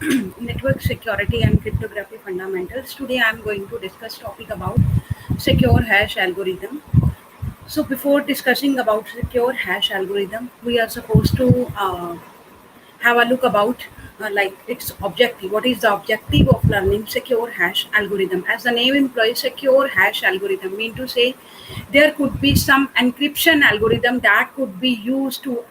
Network security and cryptography fundamentals. Today I am going to discuss topic about secure hash algorithm. So before discussing about secure hash algorithm, we are supposed to have a look about like its objective. What is the objective of learning secure hash algorithm? As the name implies, secure hash algorithm mean to say there could be some encryption algorithm that could be used to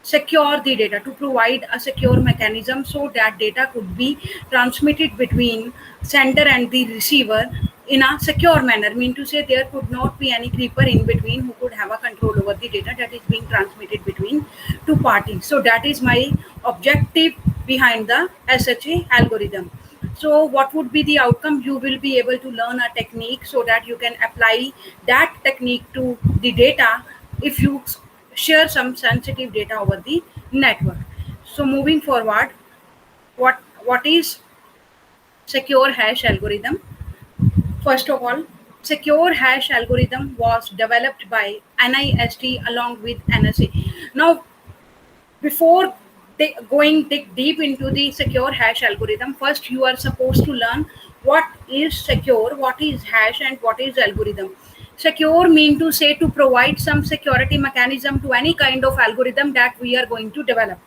secure the data, to provide a secure mechanism so that data could be transmitted between sender and the receiver in a secure manner. Mean to say there could not be any creeper in between who could have a control over the data that is being transmitted between two parties. So that is my objective behind the SHA algorithm. So what would be the outcome? You will be able to learn a technique so that you can apply that technique to the data if you share some sensitive data over the network. So moving forward, what is secure hash algorithm? First of all, secure hash algorithm was developed by NIST along with NSA. Now, before going deep into the secure hash algorithm, first you are supposed to learn what is secure, what is hash, and what is algorithm. Secure mean to say to provide some security mechanism to any kind of algorithm that we are going to develop.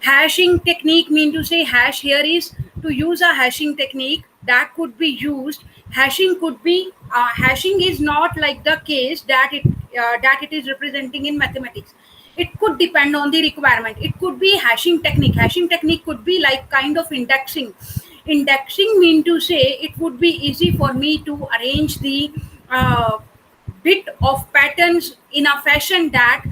Hashing technique mean to say hash here is to use a hashing technique that could be used. Hashing could be hashing is not like the case that it is representing in mathematics. It could depend on the requirement. It could be hashing technique. Hashing technique could be like kind of indexing. Indexing mean to say it would be easy for me to arrange the uh, bit of patterns in a fashion that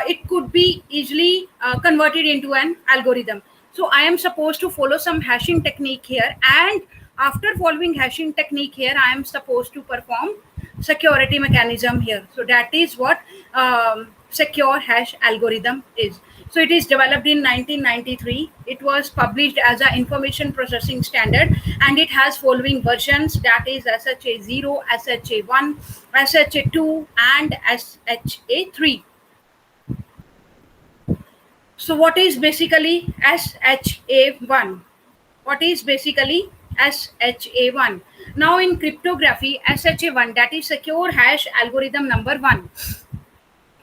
it could be easily converted into an algorithm. So I am supposed to follow some hashing technique here, and after following hashing technique here, I am supposed to perform security mechanism here. So that is what secure hash algorithm is. So it is developed in 1993. It was published as a information processing standard, and it has following versions, that is SHA-0, SHA-1, SHA-2, and SHA-3. So what is basically SHA-1? What is basically SHA-1? Now in cryptography, SHA-1, that is secure hash algorithm number 1.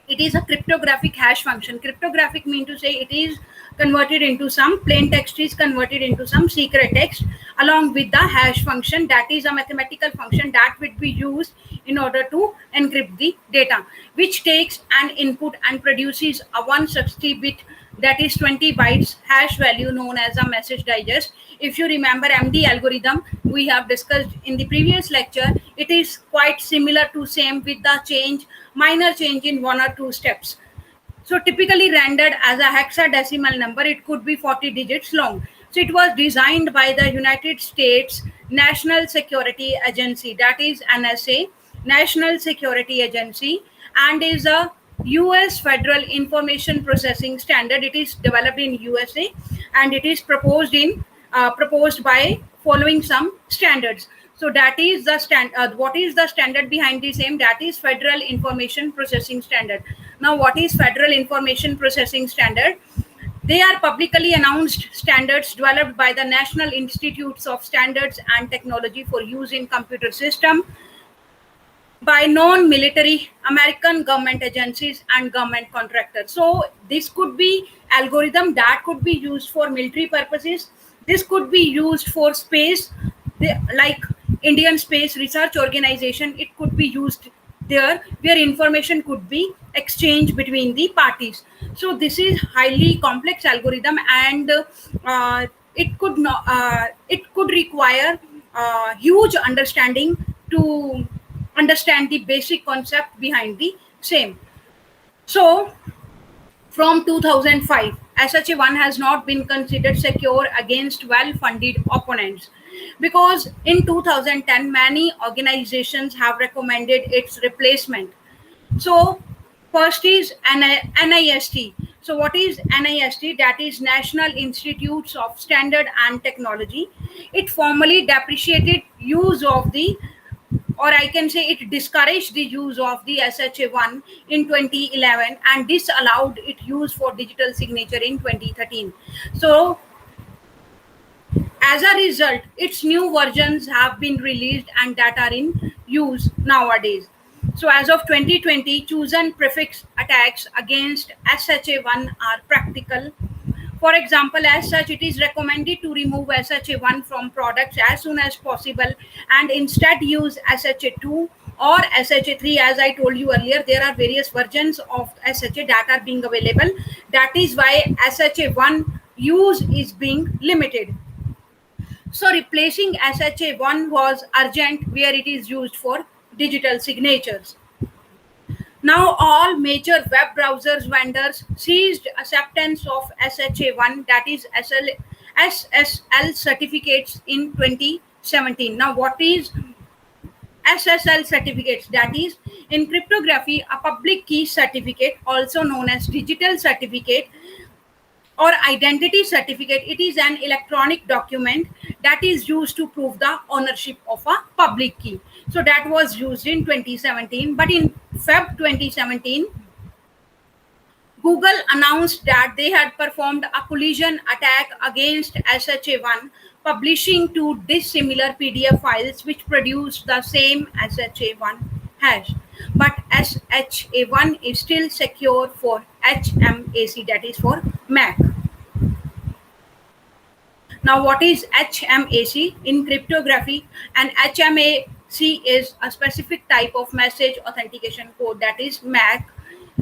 It is a cryptographic hash function. Cryptographic mean to say it is converted into some plain text, is converted into some secret text along with the hash function, that is a mathematical function that would be used in order to encrypt the data, which takes an input and produces a 160 bit, that is 20 bytes hash value known as a message digest. If you remember MD algorithm we have discussed in the previous lecture, it is quite similar to same with the minor change in one or two steps. So typically rendered as a hexadecimal number, it could be 40 digits long. So it was designed by the United States National Security Agency, that is NSA, National Security Agency, and is a US Federal Information Processing Standard. It is developed in USA, and it is proposed by following some standards. So that is the what is the standard behind the same? That is Federal Information Processing Standard. Now, what is Federal Information Processing Standard? They are publicly announced standards developed by the National Institutes of Standards and Technology for use in computer system by non-military American government agencies and government contractors. So this could be algorithm that could be used for military purposes. This could be used for space, like Indian Space Research Organization. It could be used there where information could be exchanged between the parties. So this is highly complex algorithm, and it could require huge understanding to understand the basic concept behind the same. So from 2005, SHA-1 has not been considered secure against well-funded opponents, because in 2010 many organizations have recommended its replacement. So first is NIST. So what is NIST? That is National Institutes of Standard and Technology. It formally deprecated use of the, or I can say it discouraged the use of the SHA-1 in 2011, and disallowed its use for digital signature in 2013. So As a result, its new versions have been released and that are in use nowadays. So as of 2020, chosen prefix attacks against SHA1 are practical. For example, as such, it is recommended to remove SHA1 from products as soon as possible and instead use SHA2 or SHA3. As I told you earlier, there are various versions of SHA that are being available. That is why SHA1 use is being limited. So replacing SHA1 was urgent where it is used for digital signatures. Now all major web browsers vendors ceased acceptance of SHA1, that is SSL certificates in 2017. Now what is SSL certificates? That is, in cryptography, a public key certificate, also known as digital certificate or identity certificate. It is an electronic document that is used to prove the ownership of a public key. So that was used in 2017, but in Feb 2017, Google announced that they had performed a collision attack against SHA1, publishing two dissimilar PDF files which produced the same SHA1 hash. But SHA1 is still secure for HMAC, that is for Mac. Now, what is HMAC in cryptography? And HMAC is a specific type of message authentication code, that is MAC,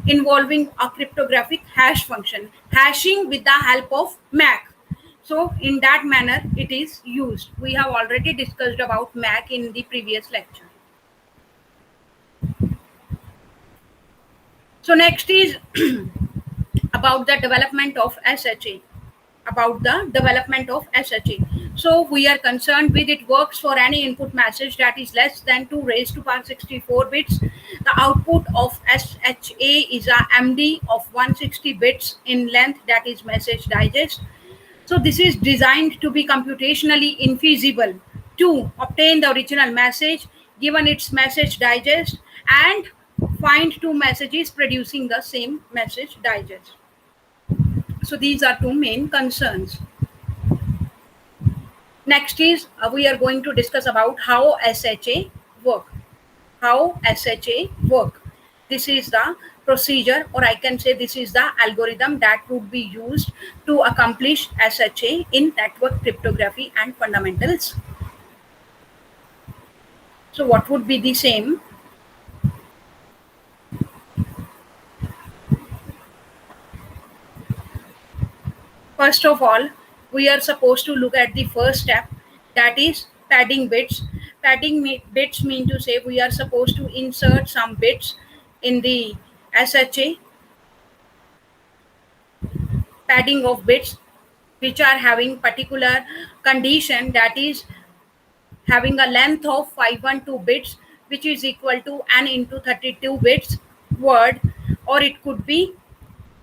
involving a cryptographic hash function, hashing with the help of MAC. So, in that manner, it is used. We have already discussed about MAC in the previous lecture. So, next is about the development of SHA. So we are concerned with it works for any input message that is less than 2 raised to power 64 bits. The output of SHA is a MD of 160 bits in length, that is message digest. So this is designed to be computationally infeasible to obtain the original message given its message digest and find two messages producing the same message digest. So these are two main concerns. Next is we are going to discuss about how SHA work. This is the procedure, or I can say this is the algorithm that would be used to accomplish SHA in network cryptography and fundamentals. So what would be the same? First of all, we are supposed to look at the first step, that is padding bits. Bits mean to say we are supposed to insert some bits in the SHA, padding of bits which are having particular condition, that is having a length of 512 bits, which is equal to n into 32 bits word, or it could be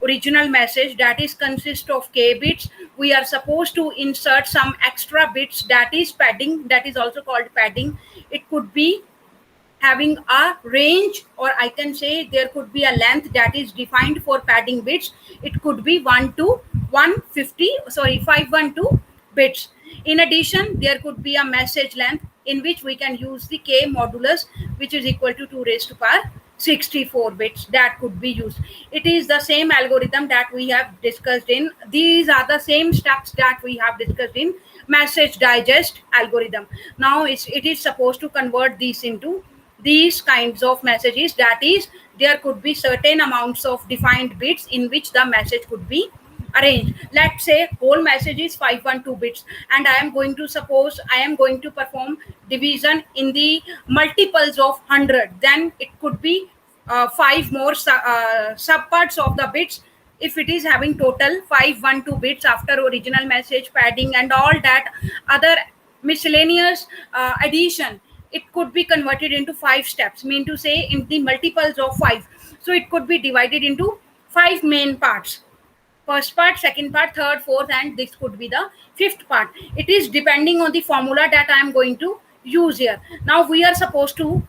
original message that is consist of k bits. We are supposed to insert some extra bits, that is padding, that is also called padding. It could be having a range, or I can say there could be a length that is defined for padding bits. It could be 1 to 512 bits. In addition, there could be a message length in which we can use the k modulus, which is equal to 2 raised to power 64 bits, that could be used. It is the same algorithm that we have discussed in, these are the same steps that we have discussed in message digest algorithm. Now it is supposed to convert these into these kinds of messages, that is there could be certain amounts of defined bits in which the message could be arranged. Let's say whole message is 512 bits and I am going to perform division in the multiples of 100, then it could be 5 more subparts of the bits. If it is having total 512 bits after original message, padding and all that other miscellaneous addition, it could be converted into 5 steps, mean to say in the multiples of 5. So it could be divided into 5 main parts: first part, second part, third, fourth, and this could be the fifth part. It is depending on the formula that I am going to use here. Now we are supposed to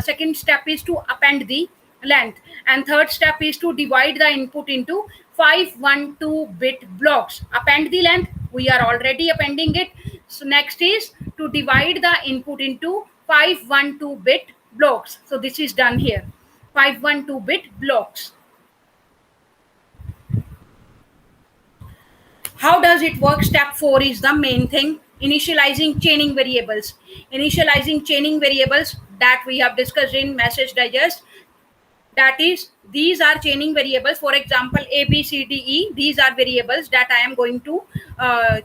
second step is to append the length, and third step is to divide the input into 512 bit blocks. Append the length, we are already appending it. So next is to divide the input into 512-bit blocks. So this is done here. 512-bit blocks. How does it work? Step 4 is the main thing. Initializing chaining variables. Initializing chaining variables that we have discussed in message digest. That is, these are chaining variables. For example, A, B, C, D, E. These are variables that I am going to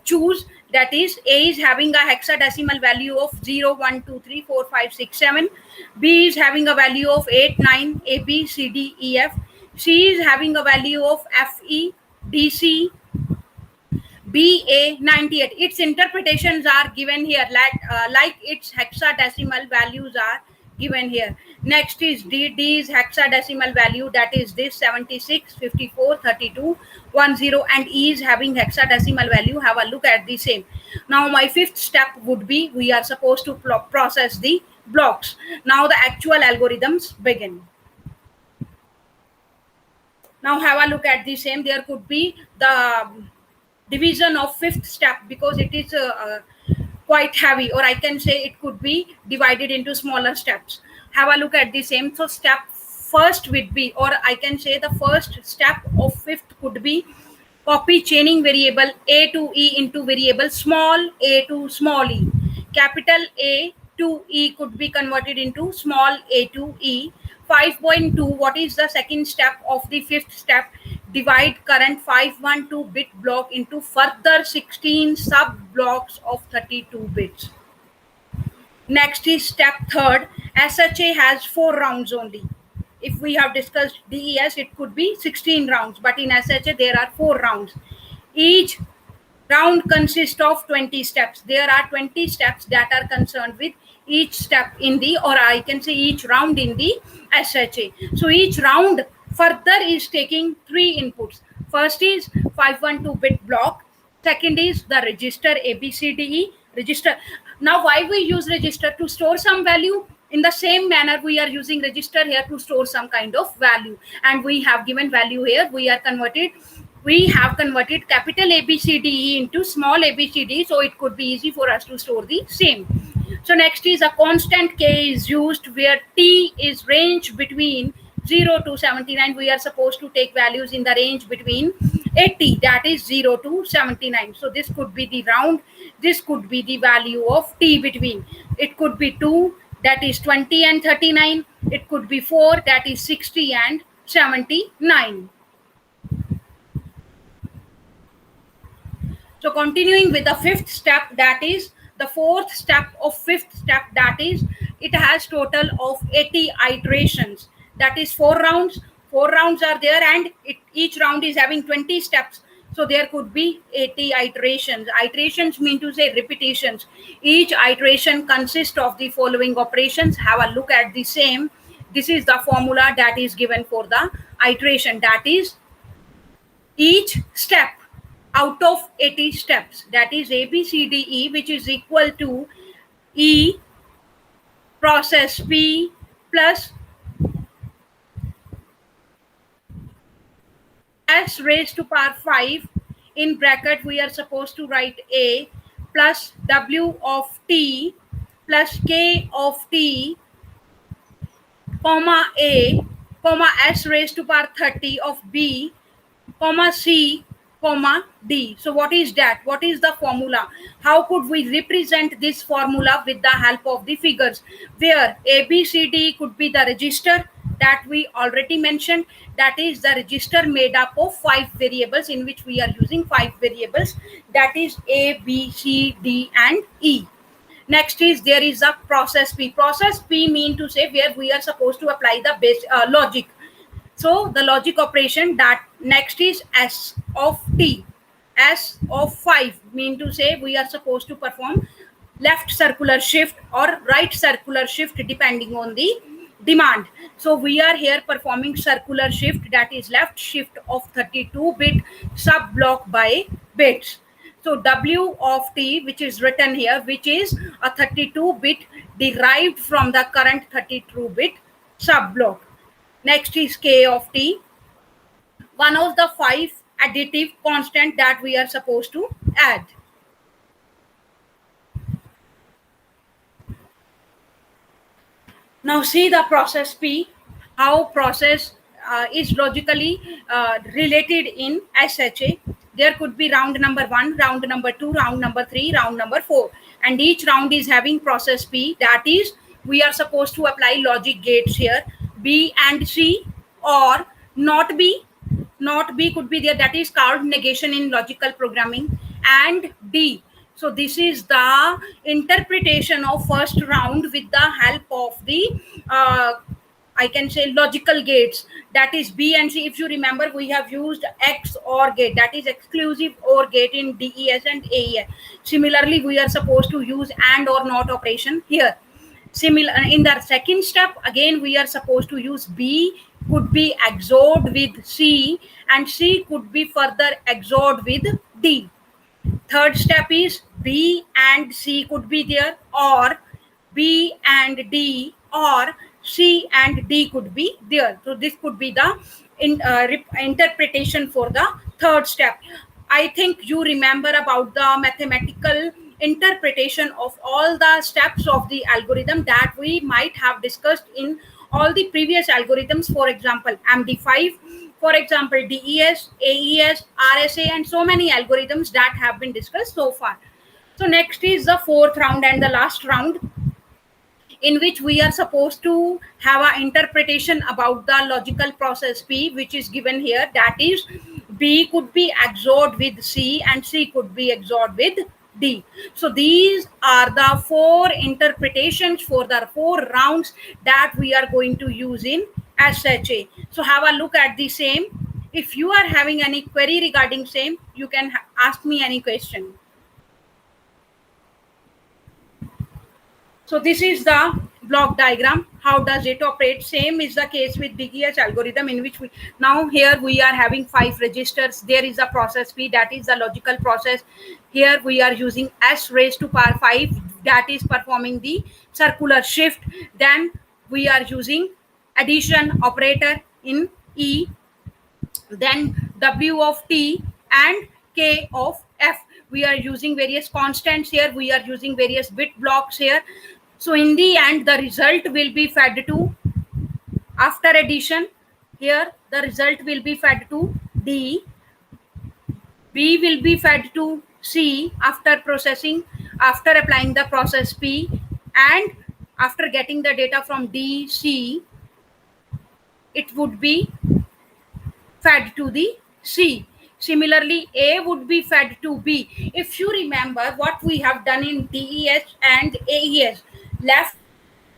choose. That is, A is having a hexadecimal value of 0, 1, 2, 3, 4, 5, 6, 7. B is having a value of 8, 9, A, B, C, D, E, F. C is having a value of F, E, D, C, BA98. Its interpretations are given here, like its hexadecimal values are given here. Next is D's hexadecimal value, that is this 76, 54, 32, 10, and E is having hexadecimal value. Have a look at the same. Now my fifth step would be we are supposed to process the blocks. Now the actual algorithms begin. Now have a look at the same. There could be the division of fifth step because it is quite heavy, or I can say it could be divided into smaller steps. Have a look at the same. So step first would be, or I can say the first step of fifth could be copy chaining variable A to E into variable small a to small e. Capital A to E could be converted into small a to E. 5.2, what is the second step of the fifth step? Divide current 512-bit block into further 16 sub blocks of 32 bits. Next is step third. SHA has 4 rounds only. If we have discussed DES, it could be 16 rounds, but in SHA there are 4 rounds. Each round consists of 20 steps. There are 20 steps that are concerned with each step in the, or I can say each round in the SHA. So each round further is taking 3 inputs. First is 512-bit block. Second is the register ABCDE register. Now why we use register? To store some value. In the same manner we are using register here to store some kind of value, and we have given value here. We have converted capital ABCDE into small ABCD, so it could be easy for us to store the same. So next is a constant K is used where T is range between 0 to 79. We are supposed to take values in the range between 80, that is 0 to 79. So this could be the round. This could be the value of T between. It could be 2, that is 20 and 39. It could be 4, that is 60 and 79. So continuing with the fifth step, that is the fourth step of fifth step, that is it has total of 80 iterations. That is 4 rounds. 4 rounds are there, and each round is having 20 steps. So there could be 80 iterations. Iterations mean to say repetitions. Each iteration consists of the following operations. Have a look at the same. This is the formula that is given for the iteration. That is each step out of 80 steps, that is ABCDE, which is equal to E process P plus S raised to power 5, in bracket we are supposed to write A, plus W of T plus K of T, comma A, comma S raised to power 30 of B, comma C, comma D. So what is that? What is the formula? How could we represent this formula with the help of the figures? Where ABCD could be the register that we already mentioned. That is the register made up of 5 variables, in which we are using 5 variables. That is A, B, C, D and E. Next is there is a process P. Process P mean to say where we are supposed to apply the base logic. So the logic operation. That next is S of T. S of 5 mean to say we are supposed to perform left circular shift or right circular shift depending on the demand. So we are here performing circular shift, that is left shift of 32-bit sub block by bits. So W of T, which is written here, which is a 32-bit derived from the current 32-bit sub block. Next is K of T, one of the 5 additive constant that we are supposed to add. Now see the process P, how process is logically related in SHA. There could be round number 1, round number 2, round number 3, round number 4, and each round is having process P. That is, we are supposed to apply logic gates here, B and C, or not B. Not B could be there. That is called negation in logical programming, and D. So this is the interpretation of first round with the help of the I can say logical gates, that is B and C. If you remember, we have used X OR gate, that is exclusive OR gate in DES and AES. Similarly, we are supposed to use AND or NOT operation here. Similar in the second step, again we are supposed to use B could be XORed with C, and C could be further XORed with D. Third step is B and C could be there, or B and D, or C and D could be there. So this could be the interpretation for the third step. I think you remember about the mathematical interpretation of all the steps of the algorithm that we might have discussed in all the previous algorithms. For example, MD5, for example, DES, AES, RSA, and so many algorithms that have been discussed so far. So next is the fourth round and the last round, in which we are supposed to have an interpretation about the logical process P, which is given here. That is, B could be XORed with C and C could be XORed with D. So these are the four interpretations for the four rounds that we are going to use in SHA. So have a look at the same. If you are having any query regarding same, you can ask me any question. So this is the block diagram. How does it operate? Same is the case with DES algorithm, in which we now here we are having 5 registers. There is a process P, that is the logical process. Here we are using S raised to power 5, that is performing the circular shift. Then we are using addition operator in E, then W of T and K of F. We are using various constants here. We are using various bit blocks here. So in the end, the result will be fed to, after addition, here the result will be fed to D. B will be fed to C after processing, after applying the process P, and after getting the data from D, C, it would be fed to the C. Similarly, A would be fed to B. If you remember what we have done in DES and AES, left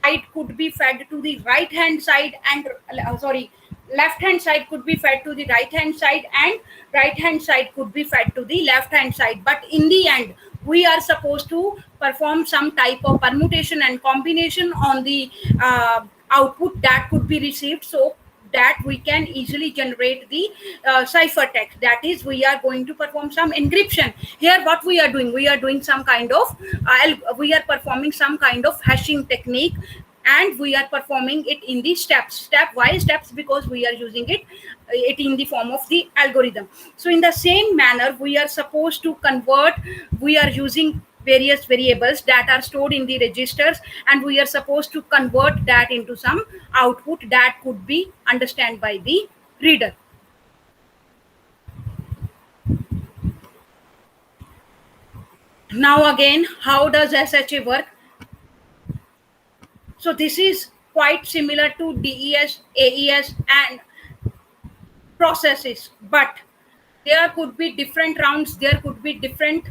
side could be fed to the right hand side, and left hand side could be fed to the right hand side, and right hand side could be fed to the left hand side. But in the end, we are supposed to perform some type of permutation and combination on the output that could be received, so that we can easily generate the ciphertext. That is, we are going to perform some encryption. Here what we are doing, we are doing some kind of we are performing some kind of hashing technique, and we are performing it in the steps. Why steps? Because we are using it in the form of the algorithm. So in the same manner, we are supposed to convert, we are using various variables that are stored in the registers, and we are supposed to convert that into some output that could be understood by the reader. Now again, how does SHA work? So this is quite similar to DES, AES, and processes, but there could be different rounds, there could be different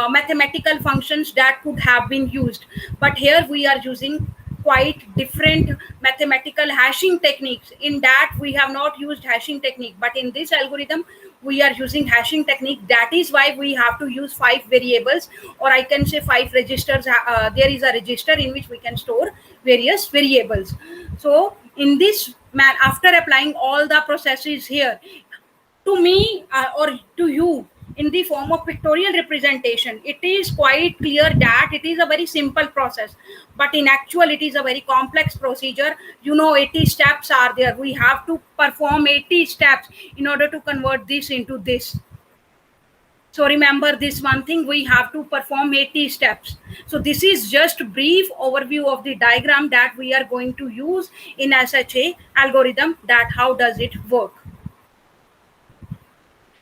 mathematical functions that could have been used. But here we are using quite different mathematical hashing techniques. In that, we have not used hashing technique, but in this algorithm we are using hashing technique. That is why we have to use 5 variables, or I can say 5 registers. There is a register in which we can store various variables. So in this after applying all the processes here, to me or to you, in the form of pictorial representation, it is quite clear that it is a very simple process, but in actual it is a very complex procedure. 80 steps are there. We have to perform 80 steps in order to convert this into this. So remember this one thing, we have to perform 80 steps. So this is just brief overview of the diagram that we are going to use in SHA algorithm, that how does it work.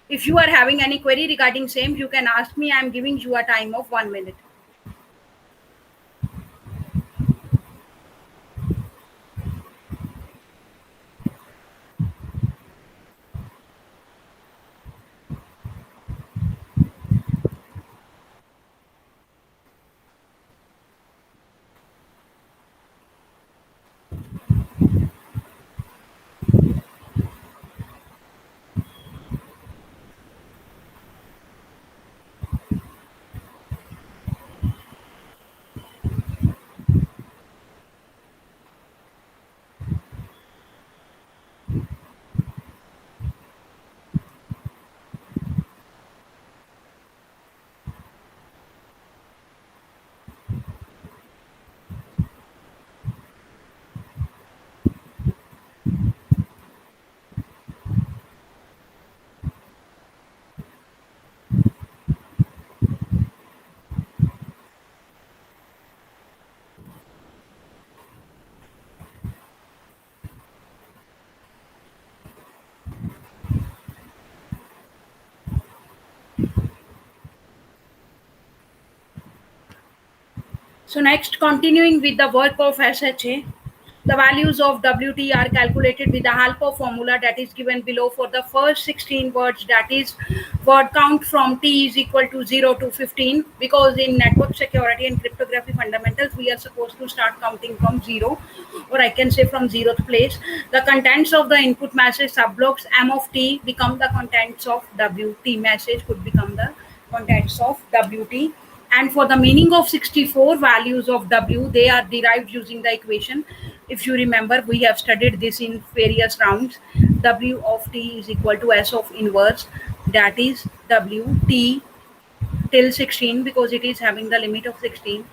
If you are having any query regarding same, you can ask me. I am giving you a time of 1 minute. So next, continuing with the work of SHA, the values of WT are calculated with the help of formula that is given below for the first 16 words, that is word count from T is equal to 0 to 15, because in network security and cryptography fundamentals we are supposed to start counting from 0, or I can say from 0th place. The contents of the input message subblocks M of T become the contents of WT, message could become the contents of WT. And for the meaning of 64 values of W, they are derived using the equation. If you remember, we have studied this in various rounds. W of T is equal to S of inverse, that is W T till 16, because it is having the limit of 16,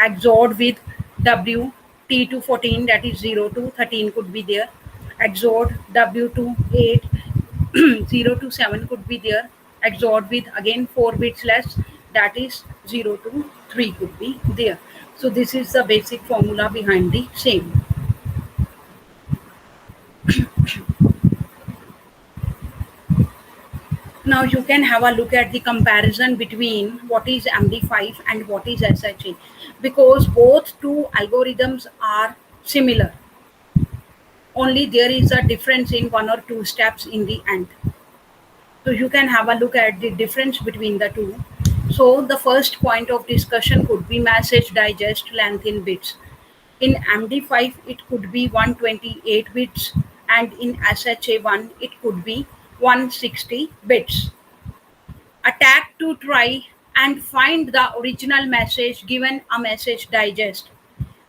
XORed with W T to 14, that is 0 to 13 could be there, XORed W to 8, 0 to 7 could be there, XORed with again 4 bits less, that is 0 to 3 could be there. So this is the basic formula behind the same. Now you can have a look at the comparison between what is MD5 and what is SHA, because both two algorithms are similar, only there is a difference in one or two steps in the end. So you can have a look at the difference between the two. So the first point of discussion could be message digest length in bits. In MD5 it could be 128 bits, and in SHA1 it could be 160 bits. Attack to try and find the original message given a message digest.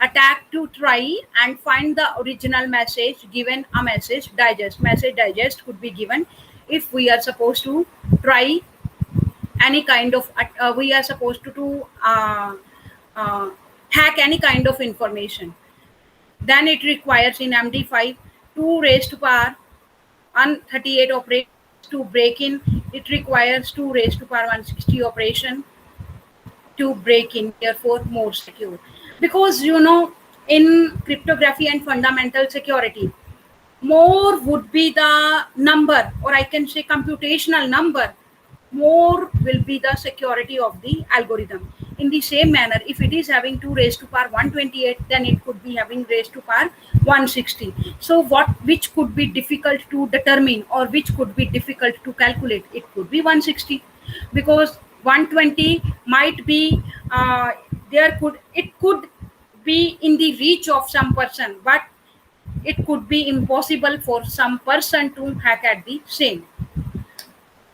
Attack to try and find the original message given a message digest. Message digest could be given if we are supposed to try any kind of, we are supposed to do uh, hack any kind of information. Then it requires in MD5 2 raised to power 138 operations to break in. It requires 2 raised to power 160 operation to break in, therefore more secure. Because in cryptography and fundamental security, more would be the number, or I can say computational number, more will be the security of the algorithm. In the same manner, if it is having 2 raised to power 128, then it could be having raised to power 160. So which could be difficult to determine, or which could be difficult to calculate? It could be 160, because 120 might be it could be in the reach of some person, but it could be impossible for some person to hack at the same.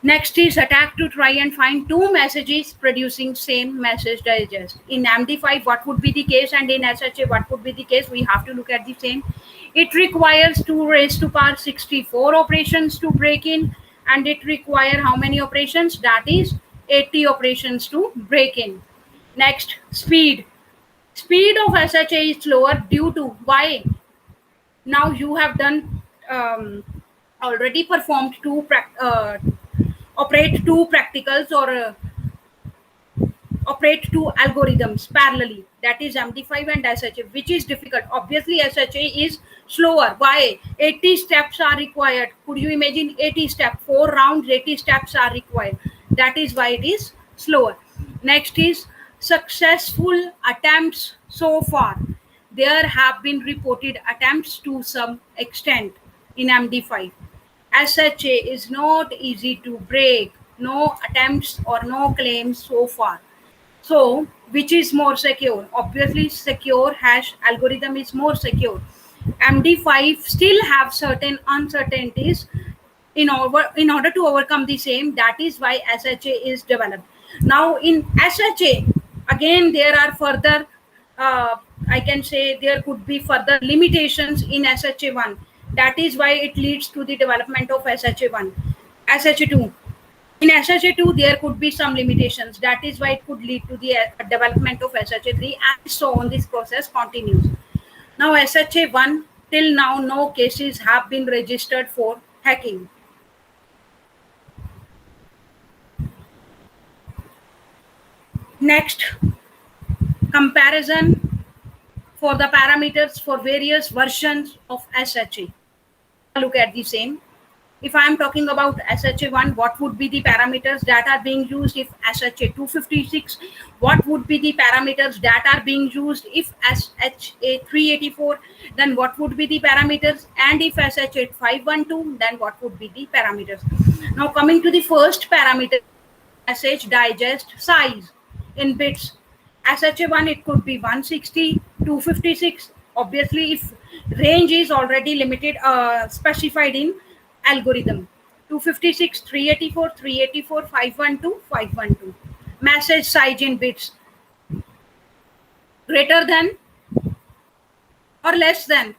Next is attack to try and find two messages producing same message digest. In MD5, what would be the case, and in SHA, what would be the case? We have to look at the same. It requires 2 raised to power 64 operations to break in, and it requires how many operations? That is 80 operations to break in. Next, speed. Speed of SHA is slower due to why? Now you have done already performed two operate two practicals or operate two algorithms parallelly, that is MD5 and SHA, which is difficult. Obviously SHA is slower. Why? 80 steps are required. Could you imagine 80 steps, 4 rounds, 80 steps are required. That is why it is slower. Next is successful attempts so far. There have been reported attempts to some extent in MD5. SHA is not easy to break. No attempts or no claims so far. So, which is more secure? Obviously, secure hash algorithm is more secure. MD5 still have certain uncertainties in order to overcome the same. That is why SHA is developed. Now, in SHA, again, there are further, I can say there could be further limitations in SHA1. That is why it leads to the development of SHA1. SHA2, in SHA2, there could be some limitations. That is why it could lead to the development of SHA3, and so on. This process continues. Now, SHA1, till now, no cases have been registered for hacking. Next, comparison for the parameters for various versions of SHA. Look at the same. If I am talking about SHA1, what would be the parameters that are being used? If SHA256, what would be the parameters that are being used? If SHA384, then what would be the parameters? And if SHA512, then what would be the parameters? Now coming to the first parameter, message digest size in bits. SHA1, it could be 160, 256. Obviously, if range is already limited, specified in algorithm, 256, 384, 384, 512, 512. Message size in bits, greater than or less than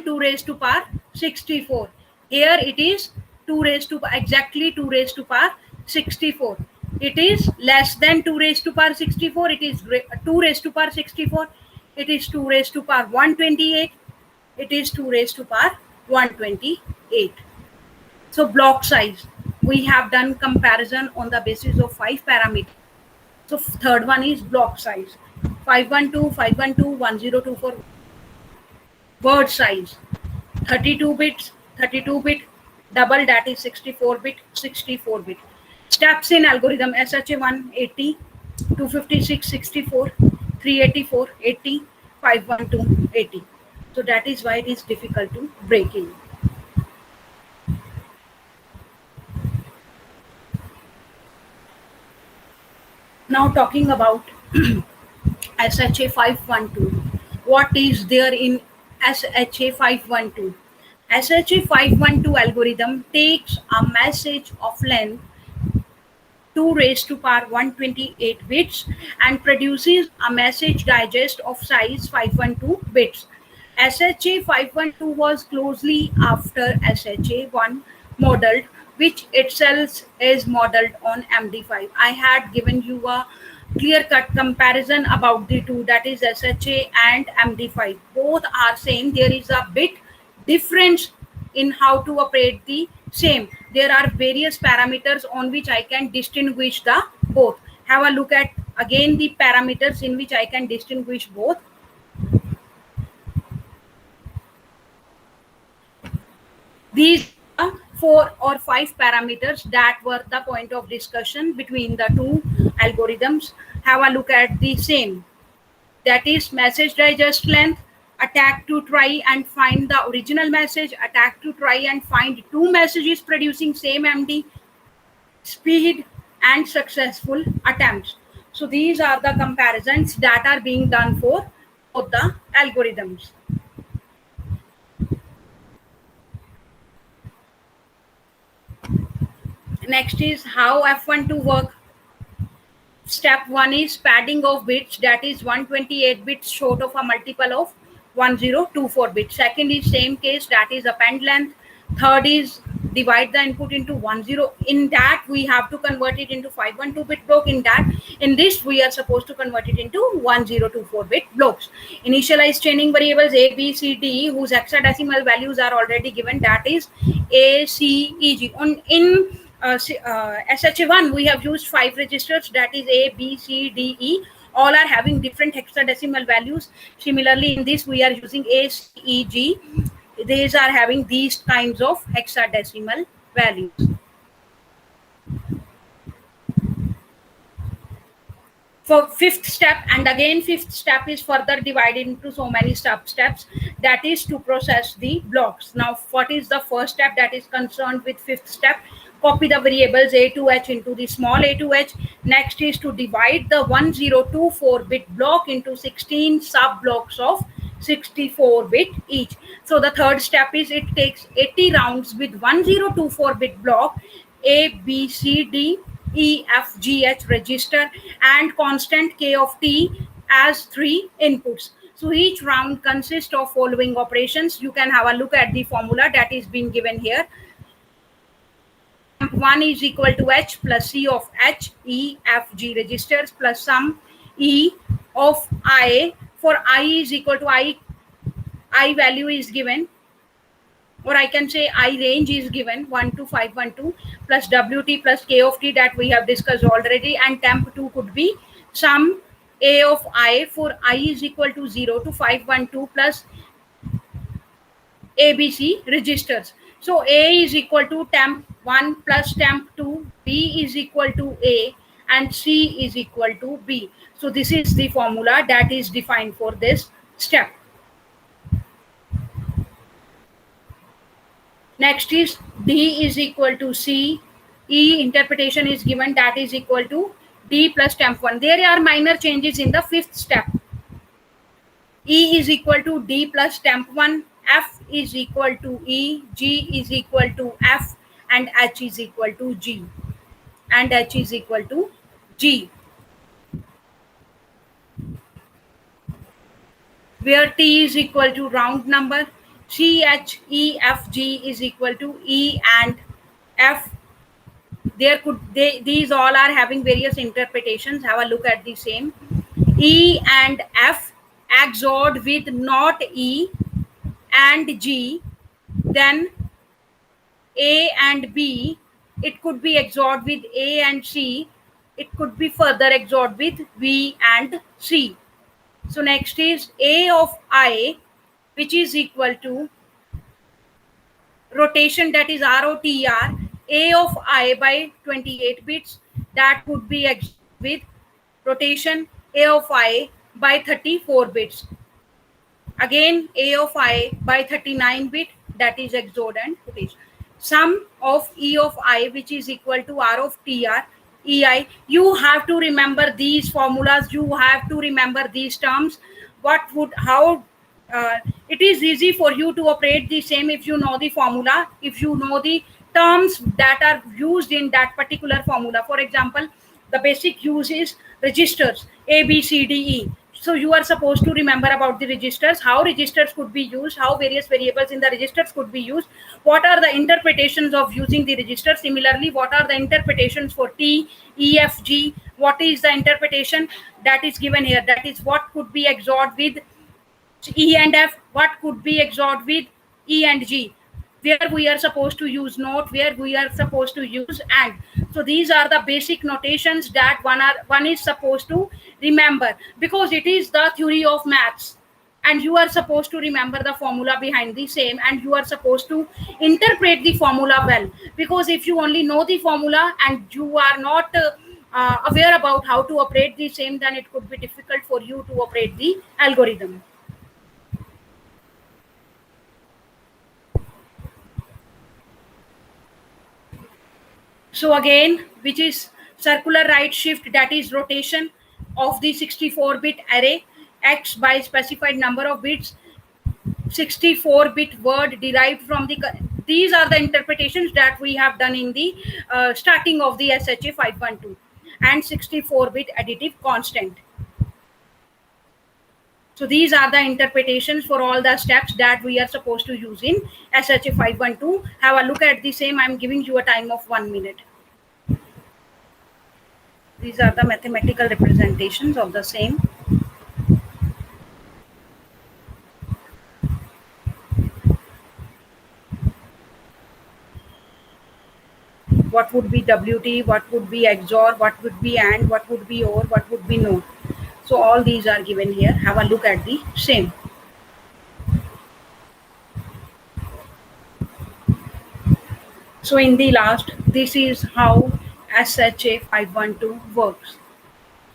2 raised to power 64. Here it is 2 raised to exactly 2 raised to power 64. It is less than 2 raised to power 64. It is 2 raised to power 64. It is 2 raised to power 128. It is 2 raised to power 128. So block size, we have done comparison on the basis of 5 parameters. So third one is block size, 512, 512, 1024. Word size, 32 bits, 32 bit, double, that is 64 bit, 64 bit. Steps in algorithm, SHA1 80, 256 64, 384 80, 512 80. So that is why it is difficult to break in. Now talking about SHA512. What is there in SHA512? SHA512 algorithm takes a message of length 2 raised to power 128 bits and produces a message digest of size 512 bits. SHA512 was closely after SHA1 modeled, which itself is modeled on MD5. I had given you a clear-cut comparison about the two, that is SHA and MD5. Both are same. There is a bit difference in how to operate the same. There are various parameters on which I can distinguish the both. Have a look at again the parameters in which I can distinguish both. These are 4 or 5 parameters that were the point of discussion between the two algorithms. Have a look at the same. That is message digest length, attack to try and find the original message, attack to try and find two messages producing same MD, speed, and successful attempts. So these are the comparisons that are being done for both the algorithms. Next is how F12 work. Step 1 is padding of bits, that is 128 bits short of a multiple of 1024 bits. Second is same case, that is append length. Third is divide the input into 10. In that we have to convert it into 512-bit block. In this we are supposed to convert it into 1024-bit blocks. Initialize chaining variables a, b, c, d whose hexadecimal values are already given, that is a, c, e, g. In SHA1 we have used 5 registers, that is a, b, c, d, e. All are having different hexadecimal values. Similarly, in this we are using a, c, e, g. These are having these kinds of hexadecimal values. For fifth step, and again fifth step is further divided into so many steps, that is to process the blocks. Now what is the first step that is concerned with fifth step? Copy the variables a to h into the small a to h. Next is to divide the 1024-bit block into 16 sub blocks of 64-bit each. So the third step is it takes 80 rounds with 1024-bit block a, b, c, d, e, f, g, h register and constant k of t as 3 inputs. So each round consists of following operations. You can have a look at the formula that is being given here. 1 is equal to h plus c of h, e, f, g registers plus sum e of I. For I is equal to I value is given, or I can say I range is given 1 to 512 plus wt plus k of t that we have discussed already, and temp2 could be sum a of I for I is equal to 0 to 512 plus ABC registers. So A is equal to temp1 plus temp2, B is equal to A, and C is equal to B. So this is the formula that is defined for this step. Next is D is equal to C. E interpretation is given, that is equal to D plus temp1. There are minor changes in the fifth step. E is equal to D plus temp1, F is equal to E, G is equal to F, and H is equal to G. And H is equal to G. Where T is equal to round number, C, H, E, F, G is equal to E and F. These all are having various interpretations. Have a look at the same. E and F XORed with not E and G, then A and B, it could be XORed with A and C, it could be further XORed with B and C. So next is A of I, which is equal to rotation, that is ROTR, A of I by 28 bits, that would be XORed with rotation A of I by 34 bits. Again A of I by 39 bit, that is XORed and rotation. Sum of E of I, which is equal to R of TR, EI. You have to remember these formulas, you have to remember these terms. It is easy for you to operate the same if you know the formula, if you know the terms that are used in that particular formula. For example, the basic use is registers A, B, C, D, E. So you are supposed to remember about the registers, how registers could be used, how various variables in the registers could be used, what are the interpretations of using the register. Similarly, what are the interpretations for T, E, F, G, what is the interpretation that is given here, that is what could be XORed with E and F, what could be XORed with E and G, where we are supposed to use not, where we are supposed to use and. So these are the basic notations that one is supposed to remember, because it is the theory of maths and you are supposed to remember the formula behind the same, and you are supposed to interpret the formula well, because if you only know the formula and you are not aware about how to operate the same, then it could be difficult for you to operate the algorithm. So again, which is circular right shift, that is rotation of the 64-bit array, X by specified number of bits, 64-bit word derived from the. These are the interpretations that we have done in the starting of the SHA 512, and 64-bit additive constant. So these are the interpretations for all the steps that we are supposed to use in SHA 512. Have a look at the same. I'm giving you a time of 1 minute. These are the mathematical representations of the same. What would be WT, what would be XOR, what would be AND, what would be OR, what would be NOT. So all these are given here. Have a look at the same. So in the last, this is how SHA 512 works.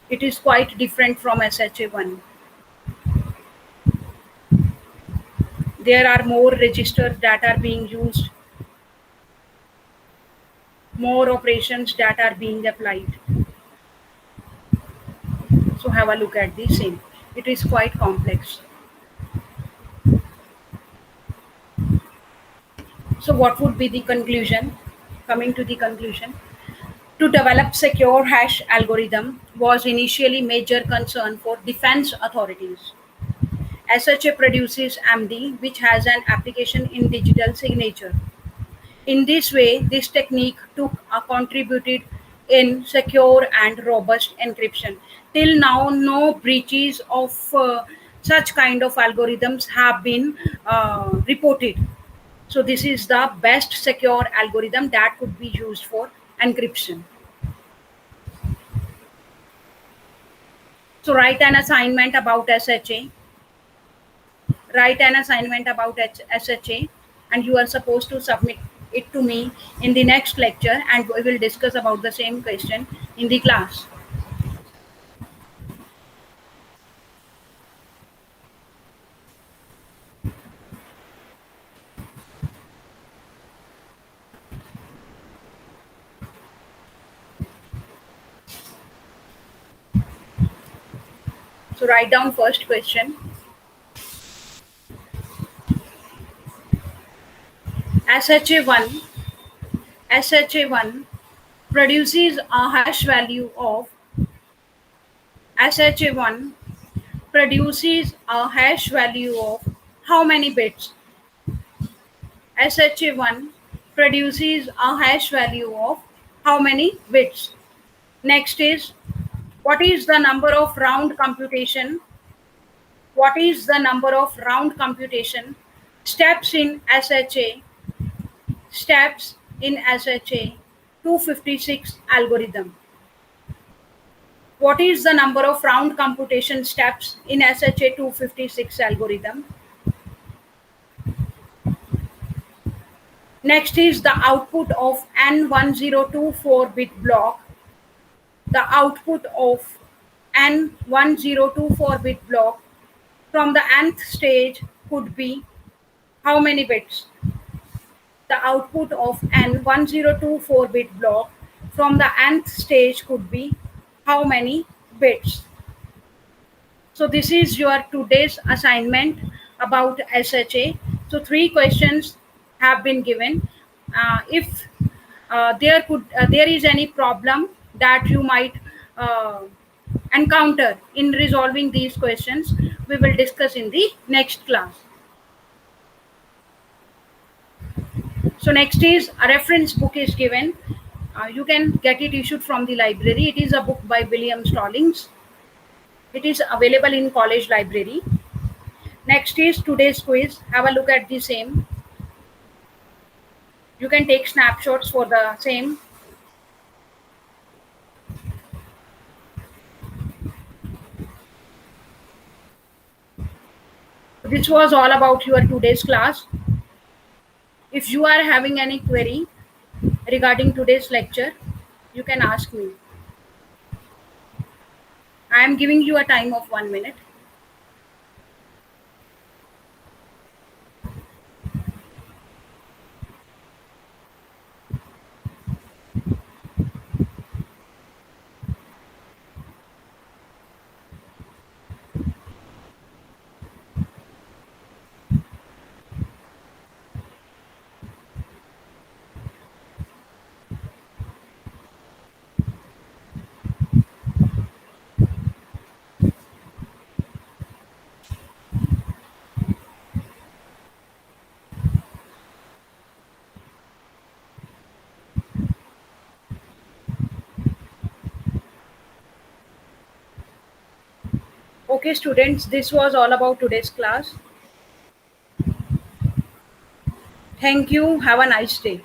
It is quite different from SHA 1. There are more registers that are being used, more operations that are being applied. So have a look at the same. It is quite complex. So what would be the conclusion? Coming to the conclusion, to develop secure hash algorithm was initially major concern for defense authorities. SHA produces MD, which has an application in digital signature. In this way, this technique took contributed in secure and robust encryption. Till now, no breaches of such kind of algorithms have been reported. So this is the best secure algorithm that could be used for encryption. So write an assignment about SHA. Write an assignment about SHA, and you are supposed to submit it to me in the next lecture, and we will discuss about the same question in the class. So write down first question. SHA1 SHA1 produces a hash value of SHA1 produces a hash value of how many bits? SHA1 produces a hash value of how many bits? Next is, what is the number of round computation? What is the number of round computation steps in SHA? Steps in SHA 256 algorithm. What is the number of round computation steps in SHA 256 algorithm? Next is the output of N1024 bit block. The output of N1024 bit block from the nth stage could be how many bits? The output of N1024 bit block from the nth stage could be how many bits? So this is your today's assignment about SHA. So three questions have been given. If there is any problem that you might uh, encounter in resolving these questions, we will discuss in the next class. So next is a reference book is given. You can get it issued from the library. It is a book by William Stallings. It is available in college library. Next is today's quiz. Have a look at the same. You can take snapshots for the same. This was all about your today's class. If you are having any query regarding today's lecture, you can ask me. I am giving you a time of 1 minute. Okay, students, this was all about today's class. Thank you. Have a nice day.